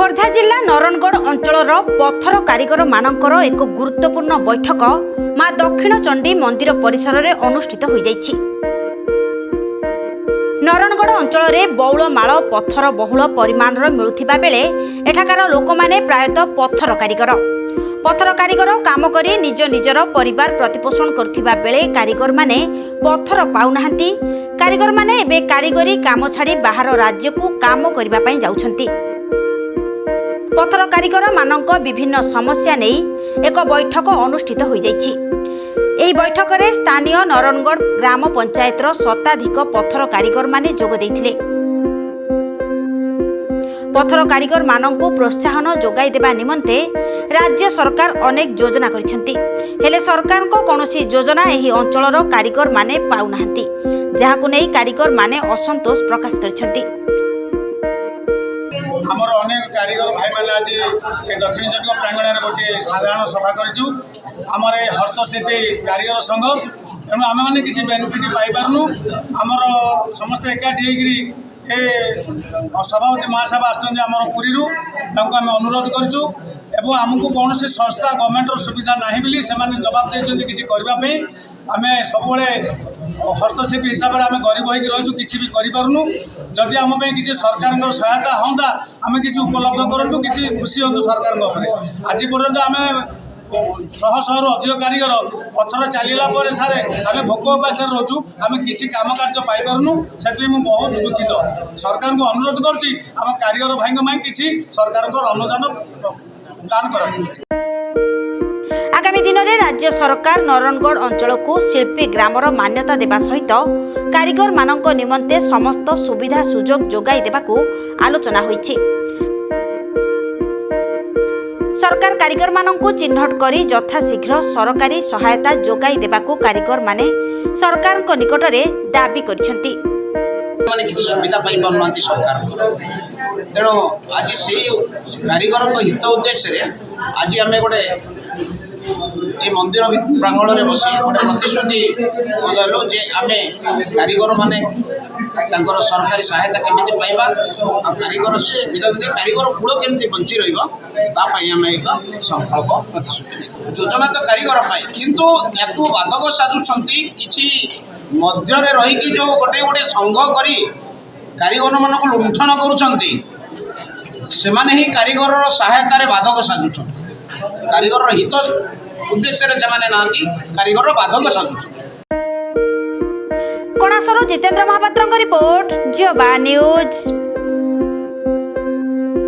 खोर्धा जिला नरणगढ़ अंचल पत्थर कारीगर मानकर एक गुरुत्वपूर्ण बैठक मां दक्षिण चंडी मंदिर परिसर में अनुष्ठित हो जाइछि। नरणगढ़ अंचल में बौलमाल पत्थर बहुल परिमाण मिलुथिबा बेले एठाकार लोक माने प्रायतः पत्थर कारीगर काम करी निज निजर परिवार प्रतिपोषण करथिबा बेले कारीगर माने पत्थर पाउनाहांती। कारीगर माने एबे कारीगरी काम छाड़ी बाहर राज्य को काम करबा पई जाउछंती। पत्थर कारीगर मानक विभिन्न समस्या नहीं एक बैठक अनुष्ठित हो जाइछि। एही बैठक में स्थानीय नरणगढ़ ग्राम पंचायतर शताधिक पत्थर कारीगर माने जोग देइथिले। पत्थर कारीगर मानकु प्रोत्साहन जोगाई देबा निमंते राज्य सरकार अनेक योजना करिसेंती, हेले सरकार को कोनोसी योजना एही अंचलर कारीगर माने पाउनाहांती, जाहाकु नै कारीगर माने असंतोष प्रकाश करिसेंती। आमर अनेक कारीगर भाई मैंने आज दक्षिण चंडी प्रांगण में गोटे साधारण सभा करूँ। आमर हस्तशिल्पी कारीगर संघ तेणु आम मैंने किसी बेनिफिट पाइपारूँ। आमर समस्त एकाठी सभापति महासभा आसमर पुरी आम अनुरोध करूँ एवं आमको कौन संस्था गवर्नमेंटर सुविधा ना बोली से जवाब देते किसी करने। आम सब हस्तशिल्पी हिसाब से आम गरीब होकर रहीचु किसी भी करूँ। जदि आम किसी सरकार सहायता हाँ आम किसी उपलब्ध करूँ किसी खुशी हूँ सरकार। आज पर्यंत आम शह शहर अधिक कारीगर पत्थर चलला सारे आम भोक उपास रोचु आम किसी काम कार्य पाइपारूँ। से बहुत दुखित सरकार को अनुरोध करुँच आम कारीगर भाई किसी सरकार अनुदान दान कर। आगामी दिन में राज्य सरकार नरणगढ़ अंचल को शिल्पी ग्रामर मान्यता देवा सहित कारीगर मानक निमंते समस्त सुविधा सुजोग जोगाई देबाकू आलोचना होईछि। सरकार कारीगर मानकू चिन्हट करी यथाशीघ्र सरकारी सहायता जोगाई देबाकू कारीगर माने सरकार को निकट में दाबी करिसेंती। माने किसी सुविधा पाई पारनांती सरकार तेणु आज से कारीगर हित उद्देश्य आज आम गोटे ये मंदिर प्रांगण में बसी गोटे प्रतिश्रुति देलु जे आम कारीगर माने सरकारी सहायता केमी पाइबा कारीगर सुविधा कारीगर कूल केमी बंची रही एक संकल्प प्रतिश्रुति योजना तो कारीगर किंतु याकू बाधक साजुंट किसी मध्य रही जो गोटे गोटे संघ करी कारीगर मान लुंठन कर कारीगर सहायतार बाधक साजुंट कारीगर हित उद्देश्य कारीगर बाधक साजुंट। कोणासर जितेंद्र महापात्र रिपोर्ट जिओ बा न्यूज।